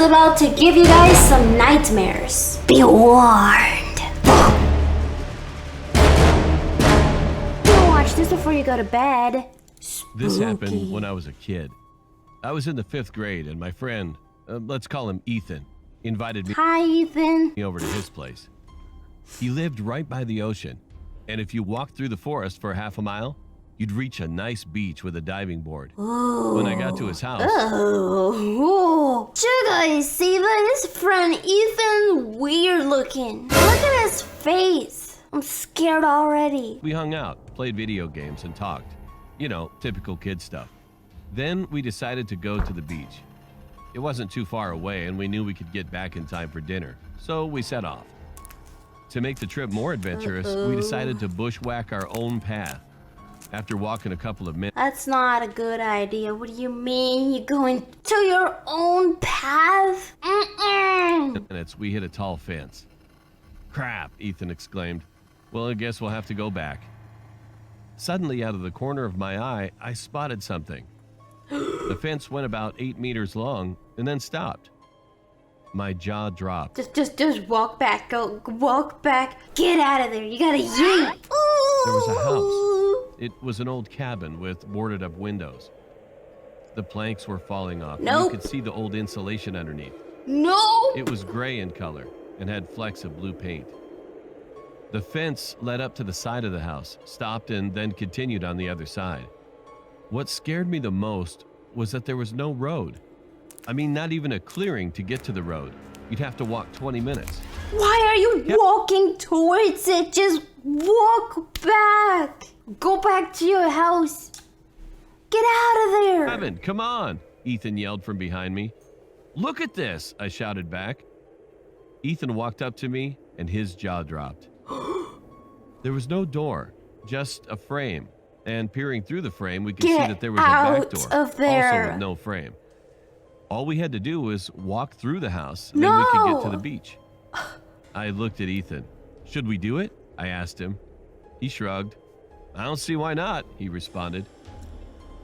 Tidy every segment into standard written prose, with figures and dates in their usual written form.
about to give you guys some nightmares. Be warned. Don't watch this before you go to bed. Spooky. This happened when I was a kid. I was in the 5th grade and my friend, let's call him Ethan, invited me Hi, Ethan. over to his place. He lived right by the ocean, and if you walked through the forest for half a mile, you'd reach a nice beach with a diving board. Ooh. When I got to his house... Oh. Did you guys see that? His friend Ethan's weird looking. Look at his face. I'm scared already. We hung out, played video games, and talked. You know, typical kid stuff. Then we decided to go to the beach. It wasn't too far away, and we knew we could get back in time for dinner, so we set off. To make the trip more adventurous, we decided to bushwhack our own path. After walking a couple of minutes... That's not a good idea. What do you mean? You're going to your own path? ...minutes, we hit a tall fence. Crap, Ethan exclaimed. Well, I guess we'll have to go back. Suddenly, out of the corner of my eye, I spotted something. The fence went about 8 meters long and then stopped. My jaw dropped. Just walk back. Go walk back. Get out of there. You gotta yeet. There was a house. It was an old cabin with boarded up windows. The planks were falling off. Nope. And you could see the old insulation underneath. No. It was gray in color and had flecks of blue paint. The fence led up to the side of the house, stopped, and then continued on the other side. What scared me the most was that there was no road. I mean, not even a clearing to get to the road. You'd have to walk 20 minutes. Why are you walking towards it? Just walk back. Go back to your house. Get out of there. Evan, come on, Ethan yelled from behind me. Look at this, I shouted back. Ethan walked up to me and his jaw dropped. There was no door, just a frame. And peering through the frame, we could see that there was a back door, of there. also with no frame. All we had to do was walk through the house, and then we could get to the beach. I looked at Ethan. Should we do it? I asked him. He shrugged. I don't see why not, he responded.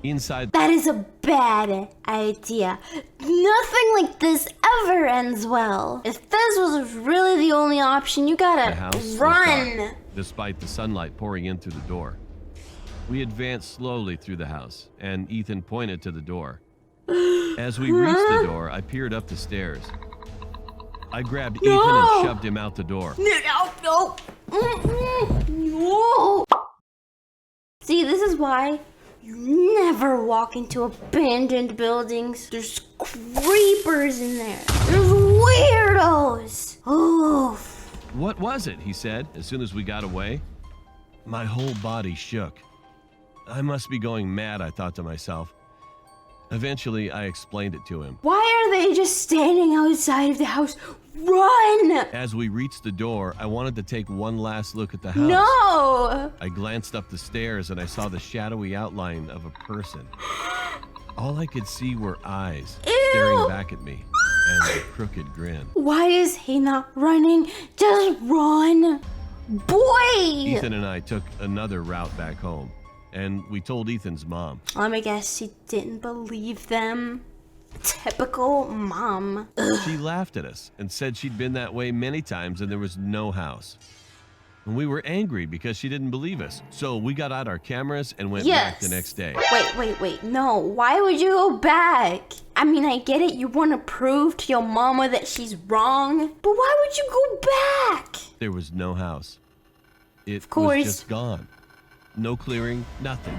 Inside... That is a bad idea. Nothing like this ever ends well. If this was really the only option, you gotta run. Dark, despite the sunlight pouring in through the door. We advanced slowly through the house, and Ethan pointed to the door. As we reached the door, I peered up the stairs. I grabbed Ethan and shoved him out the door. No. No. See, this is why you never walk into abandoned buildings. There's creepers in there. There's weirdos. Oh. What was it? He said, as soon as we got away. My whole body shook. I must be going mad, I thought to myself. Eventually, I explained it to him. Why are they just standing outside of the house? Run! As we reached the door, I wanted to take one last look at the house. No! I glanced up the stairs and I saw the shadowy outline of a person. All I could see were eyes staring back at me and a crooked grin. Why is he not running? Just run! Boy! Ethan and I took another route back home. And we told Ethan's mom. Let me guess, she didn't believe them. Typical mom. She laughed at us and said she'd been that way many times and there was no house. And we were angry because she didn't believe us. So we got out our cameras and went back the next day. Wait. No, why would you go back? I mean, I get it. You want to prove to your mama that she's wrong. But why would you go back? There was no house. It was just gone. No clearing, nothing.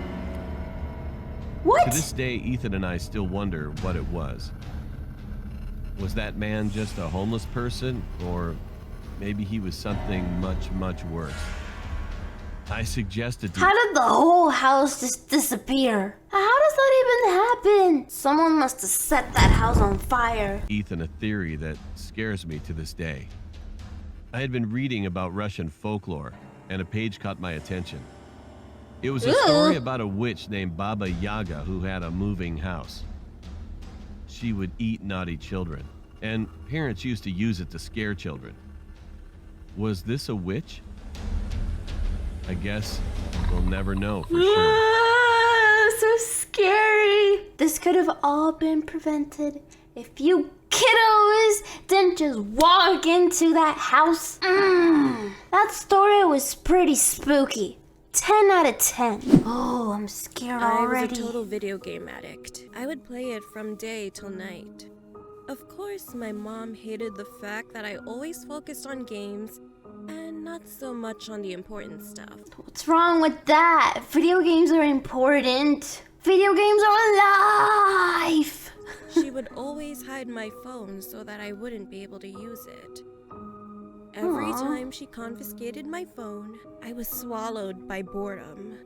What? To this day, Ethan and I still wonder what it was. Was that man just a homeless person? Or maybe he was something much, much worse? I suggested to... How did the whole house just disappear? How does that even happen? Someone must have set that house on fire. Ethan, a theory that scares me to this day. I had been reading about Russian folklore, and a page caught my attention. It was a story about a witch named Baba Yaga who had a moving house. She would eat naughty children, and parents used to use it to scare children. Was this a witch? I guess we'll never know for sure. So scary. This could have all been prevented if you kiddos didn't just walk into that house. That story was pretty spooky. 10 out of 10. Oh, I'm scared already. I was a total video game addict. I would play it from day till night. Of course, my mom hated the fact that I always focused on games and not so much on the important stuff. What's wrong with that? Video games are important. Video games are life. She would always hide my phone so that I wouldn't be able to use it. Every time she confiscated my phone, I was swallowed by boredom.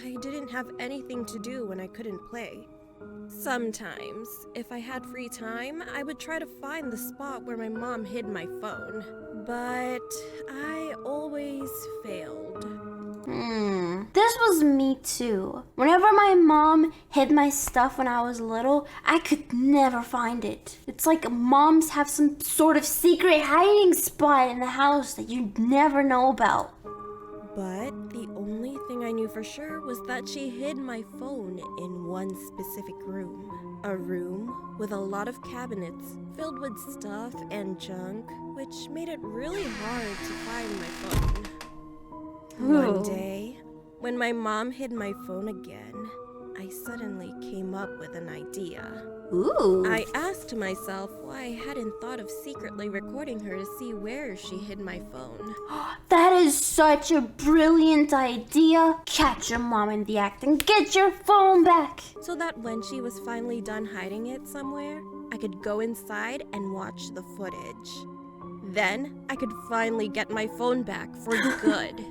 I didn't have anything to do when I couldn't play. Sometimes, if I had free time, I would try to find the spot where my mom hid my phone. But I always failed. This was me too. Whenever my mom hid my stuff when I was little, I could never find it. It's like moms have some sort of secret hiding spot in the house that you'd never know about. But the only thing I knew for sure was that she hid my phone in one specific room. A room with a lot of cabinets filled with stuff and junk, which made it really hard to find my phone. One day, when my mom hid my phone again, I suddenly came up with an idea. I asked myself why I hadn't thought of secretly recording her to see where she hid my phone. That is such a brilliant idea. Catch your mom in the act and get your phone back. So that when she was finally done hiding it somewhere, I could go inside and watch the footage. Then I could finally get my phone back for good.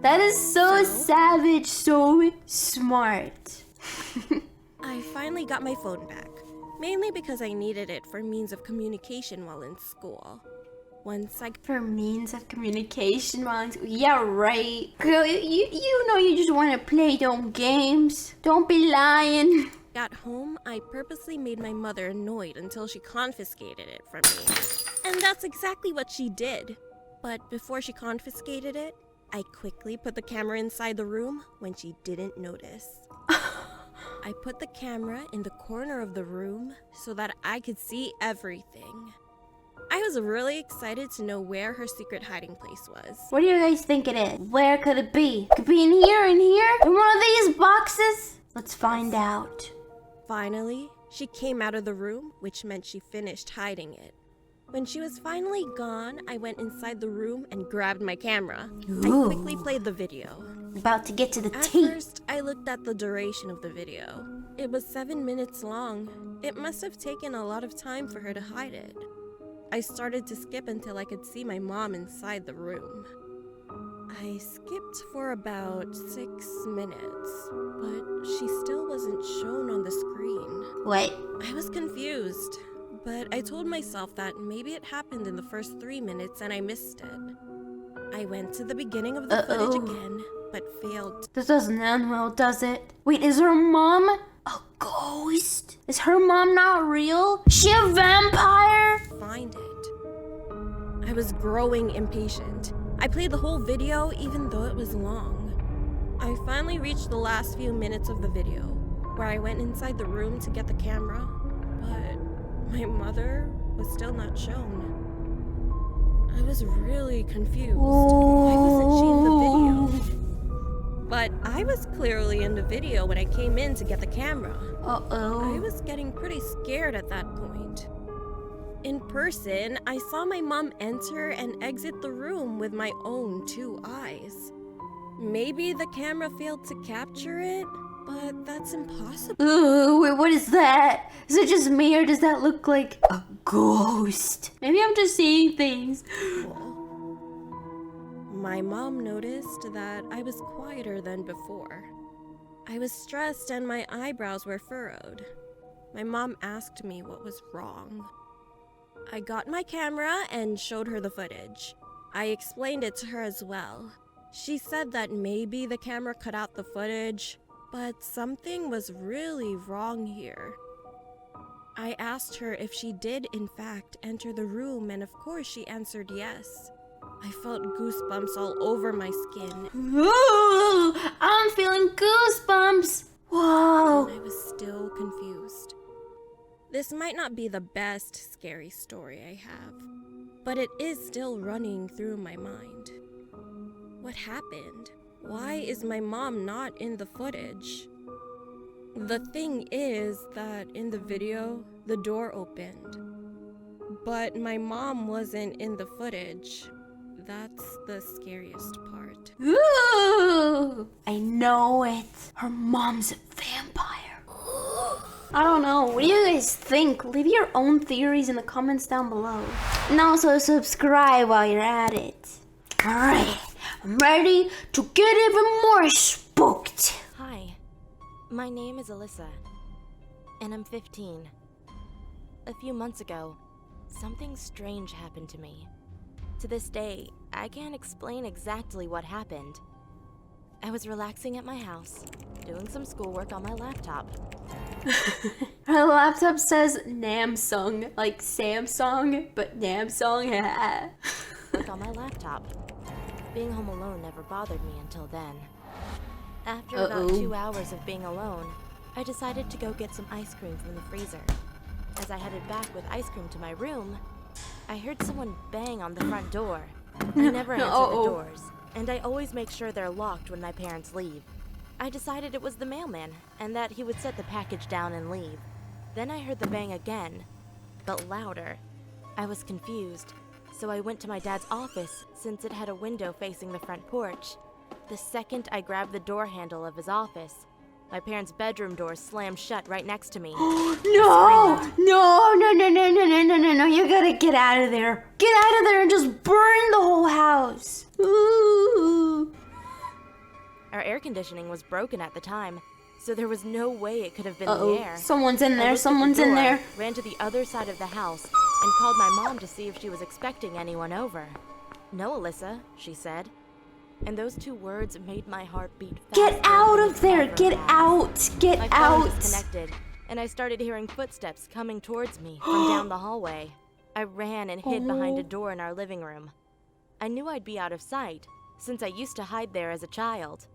That is so savage, so smart. I finally got my phone back, mainly because I needed it for means of communication while in school. For means of communication while in school? Yeah, right. Girl, you know you just want to play them games. Don't be lying. At home, I purposely made my mother annoyed until she confiscated it from me. And that's exactly what she did. But before she confiscated it, I quickly put the camera inside the room when she didn't notice. I put the camera in the corner of the room so that I could see everything. I was really excited to know where her secret hiding place was. What do you guys think it is? Where could it be? Could be in here, in one of these boxes? Let's find out. Finally, she came out of the room, which meant she finished hiding it. When she was finally gone, I went inside the room and grabbed my camera. I quickly played the video. About to get to the At tea. first, I looked at the duration of the video. It was 7 minutes long. It must have taken a lot of time for her to hide it. I started to skip until I could see my mom inside the room. I skipped for about 6 minutes, but she still wasn't shown on the screen. What? I was confused. But I told myself that maybe it happened in the first 3 minutes and I missed it. I went to the beginning of the footage again, but failed. This doesn't end well, does it? Wait, is her mom a ghost? Is her mom not real? Is she a vampire? Find it. I was growing impatient. I played the whole video even though it was long. I finally reached the last few minutes of the video, where I went inside the room to get the camera, but my mother was still not shown. I was really confused. Why wasn't she in the video? But I was clearly in the video when I came in to get the camera. I was getting pretty scared at that point. In person, I saw my mom enter and exit the room with my own 2 eyes. Maybe the camera failed to capture it? But that's impossible. Ooh, wait, what is that? Is it just me or does that look like a ghost? Maybe I'm just seeing things. My mom noticed that I was quieter than before. I was stressed and my eyebrows were furrowed. My mom asked me what was wrong. I got my camera and showed her the footage. I explained it to her as well. She said that maybe the camera cut out the footage, but something was really wrong here. I asked her if she did in fact enter the room, and of course she answered yes. I felt goosebumps all over my skin. Ooh, I'm feeling goosebumps. Whoa. And I was still confused. This might not be the best scary story I have, but it is still running through my mind. What happened? Why is my mom not in the footage? The thing is that in the video, the door opened, but my mom wasn't in the footage. That's the scariest part. Ooh, I know it. Her mom's a vampire. I don't know. What do you guys think? Leave your own theories in the comments down below. And also subscribe while you're at it. Alright, I'm ready to get even more spooked. Hi, my name is Alyssa, and I'm 15. A few months ago, something strange happened to me. To this day, I can't explain exactly what happened. I was relaxing at my house, doing some schoolwork on my laptop. Her laptop says Namsung, like Samsung, but Namsung. Work on my laptop. Being home alone never bothered me until then. After about 2 hours of being alone, I decided to go get some ice cream from the freezer. As I headed back with ice cream to my room, I heard someone bang on the front door. I never answer the doors, and I always make sure they're locked when my parents leave. I decided it was the mailman, and that he would set the package down and leave. Then I heard the bang again, but louder. I was confused, so I went to my dad's office since it had a window facing the front porch. The second I grabbed the door handle of his office, my parents' bedroom door slammed shut right next to me. No! No, you gotta get out of there. Get out of there and just burn the whole house. Ooh. Our air conditioning was broken at the time, so there was no way it could have been the air. Someone's in I there, looked at the someone's in door, there. Ran to the other side of the house, and called my mom to see if she was expecting anyone over. "No, Alyssa," she said. And those 2 words made my heart beat faster. Get out than of there, ever get has. out, get My phone out. disconnected, and I started hearing footsteps coming towards me from down the hallway. I ran and hid behind a door in our living room. I knew I'd be out of sight, since I used to hide there as a child.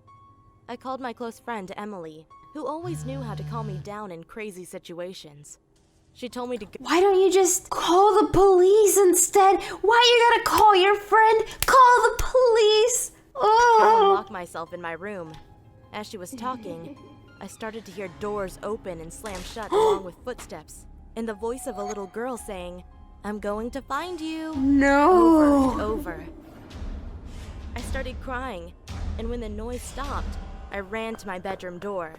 I called my close friend Emily, who always knew how to calm me down in crazy situations. She told me to go. Why don't you just call the police instead? Why you gotta call your friend? Call the police. I Oh. locked myself in my room. As she was talking, I started to hear doors open and slam shut along with footsteps, and the voice of a little girl saying, "I'm going to find you," over and No. over. I started crying, and when the noise stopped, I ran to my bedroom door.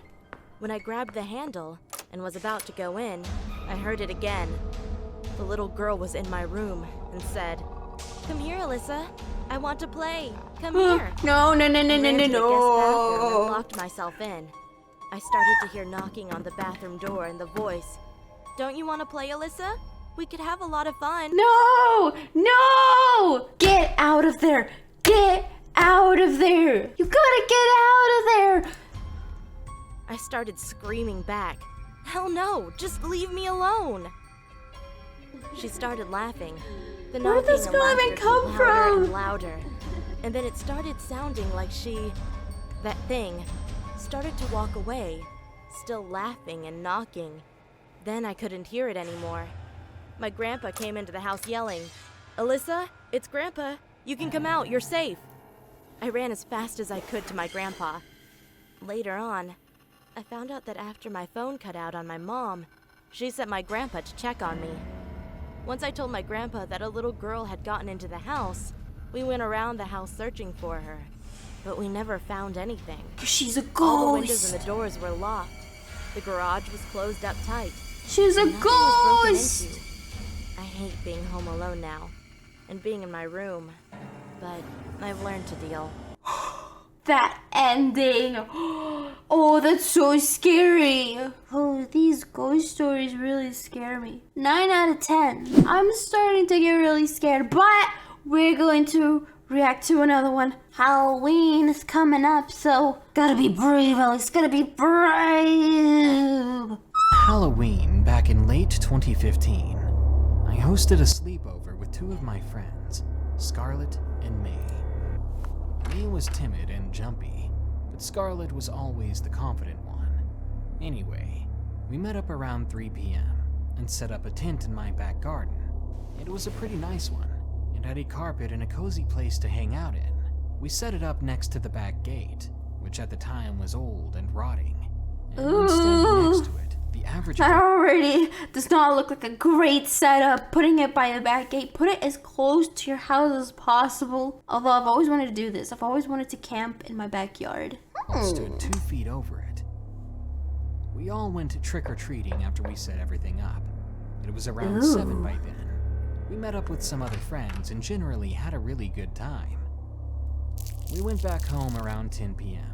When I grabbed the handle and was about to go in, I heard it again. The little girl was in my room and said, "Come here, Alyssa. I want to play. Come here." No. I ran to the guest bathroom and locked myself in. I started to hear knocking on the bathroom door and the voice, "Don't you want to play, Alyssa? We could have a lot of fun." No! Get out of there. Get out of there. You gotta get out of there. I started screaming back, "Hell no, just leave me alone." She started laughing. The Where did knocking this and girl even laughter come grew louder from? and louder. And then it started sounding like that thing, started to walk away, still laughing and knocking. Then I couldn't hear it anymore. My grandpa came into the house yelling, "Alyssa, it's Grandpa. You can come out, you're safe." I ran as fast as I could to my grandpa. Later on, I found out that after my phone cut out on my mom, she sent my grandpa to check on me. Once I told my grandpa that a little girl had gotten into the house, we went around the house searching for her, but we never found anything. She's a All the windows ghost. and the doors were locked. The garage was closed up tight. She's a Nothing was broken ghost. into. I hate being home alone now, and being in my room, but I've learned to deal. That ending. Oh, that's so scary. Oh, these ghost stories really scare me. 9 out of 10. I'm starting to get really scared, but we're going to react to another one. Halloween is coming up, so gotta be brave, Alex. Gotta be brave. Halloween back in late 2015. I hosted a sleepover with 2 of my friends, Scarlett and May. May was timid and jumpy, but Scarlett was always the confident one. Anyway, we met up around 3 p.m. and set up a tent in my back garden. It was a pretty nice one, and had a carpet and a cozy place to hang out in. We set it up next to the back gate, which at the time was old and rotting. And when standing next to it, the average That already does not look like a great setup. Putting it by the back gate. Put it as close to your house as possible. Although I've always wanted to do this. I've always wanted to camp in my backyard. stood 2 feet over it. We all went trick-or-treating after we set everything up. It was around 7 by then. We met up with some other friends and generally had a really good time. We went back home around 10 p.m.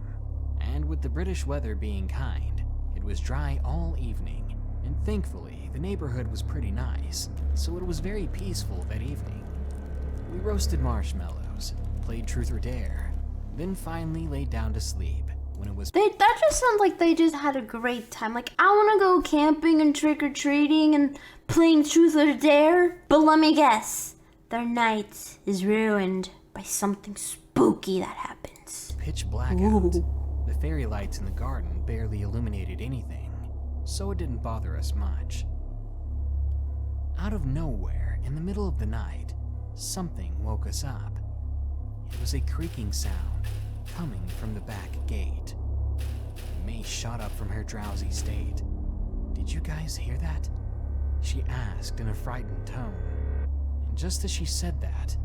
And with the British weather being kind, it was dry all evening, and thankfully the neighborhood was pretty nice, so it was very peaceful that evening. We roasted marshmallows, played truth or dare, then finally laid down to sleep when it was— That just sounds like they just had a great time. Like, I want to go camping and trick-or-treating and playing truth or dare, but let me guess, their night is ruined by something spooky that happens. pitch black out. The fairy lights in the garden barely illuminated anything, so it didn't bother us much. Out of nowhere, in the middle of the night, something woke us up. It was a creaking sound coming from the back gate. May shot up from her drowsy state. "Did you guys hear that?" she asked in a frightened tone. And just as she said that,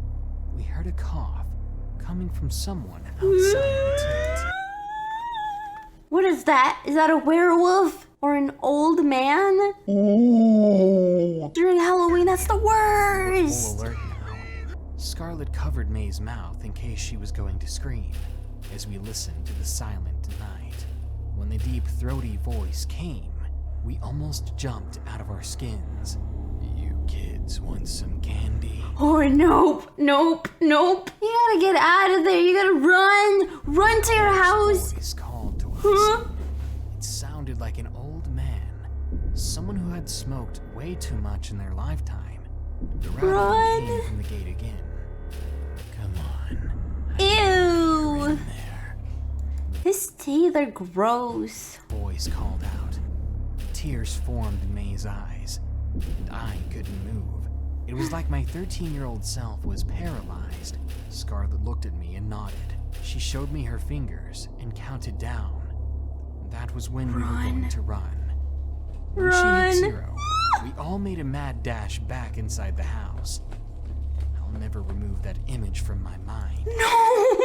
we heard a cough coming from someone outside the tent. What is that? Is that a werewolf? Or an old man? During Halloween, that's the Full worst! alert now. Scarlet covered May's mouth in case she was going to scream, as we listened to the silent night. When the deep, throaty voice came, we almost jumped out of our skins. "You kids want some candy?" Oh, nope. You gotta get out of there. You gotta run. Run to your house. Voice called to us. Huh? It sounded like an old man, someone who had smoked way too much in their lifetime. The rattling Run. came from the gate again. "Come on. Ew. In there." His teeth are gross. Voice called out. Tears formed in May's eyes, and I couldn't move. It was like my 13-year-old self was paralyzed. Scarlet looked at me and nodded. She showed me her fingers and counted down. That was when we were going to run. When she hit 0, we all made a mad dash back inside the house. I'll never remove that image from my mind. No!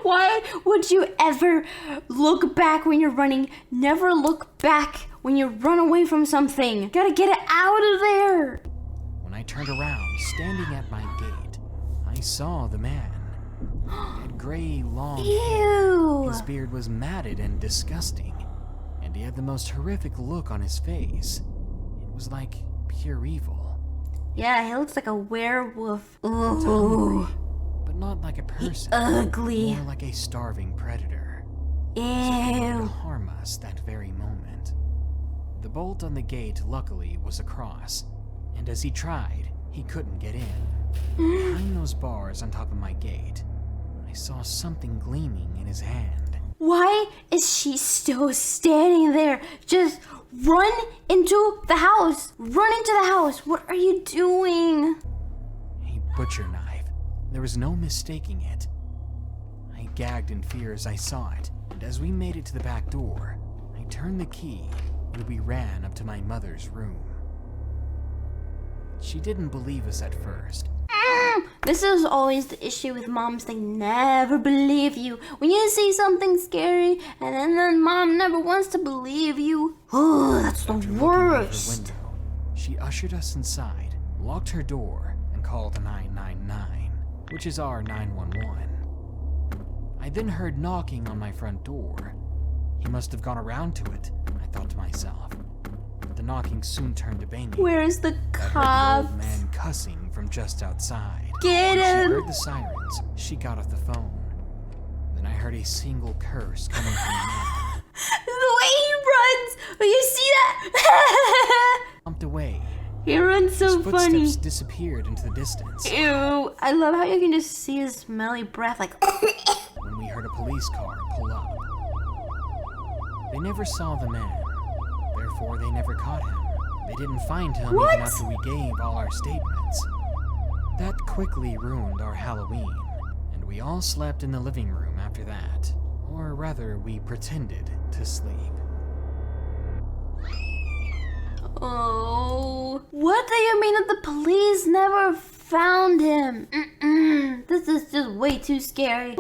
Why would you ever look back when you're running? Never look back when you run away from something. You gotta get it out of there. When I turned around, standing at my gate, I saw the man. He had gray, long hair. Ew. His beard was matted and disgusting, and he had the most horrific look on his face. It was like pure evil. Yeah, he looks like a werewolf. Hungry, Ooh. but not like a person. Ugly. More like a starving predator. He wanted to Ew. harm us that very moment. The bolt on the gate, luckily, was across, and as he tried, he couldn't get in. Behind those bars on top of my gate, I saw something gleaming in his hand. Why is she still standing there? Just run into the house. Run into the house. What are you doing? A butcher knife. There was no mistaking it. I gagged in fear as I saw it, and as we made it to the back door, I turned the key and we ran up to my mother's room. She didn't believe us at first. This is always the issue with moms. They never believe you. When you see something scary and then mom never wants to believe you. Oh, that's the After looking out her worst. window, she ushered us inside, locked her door, and called 999, which is our 911. I then heard knocking on my front door. He must have gone around to it, I thought to myself. But the knocking soon turned to banging. Where's the I heard the cops? old man cussing from just outside. Get When she him! heard the sirens, she got off the phone. Then I heard a single curse coming from the man. The way he runs! Oh, you see that? Jumped away. He runs so His footsteps funny. disappeared into the distance. Ew, I love how you can just see his smelly breath like When we heard a police car pull up. They never saw the man, therefore they never caught him. They didn't find him What? even after we gave all our statements. That quickly ruined our Halloween, and we all slept in the living room after that. Or rather, we pretended to sleep. Oh. What do you mean that the police never found him? This is just way too scary.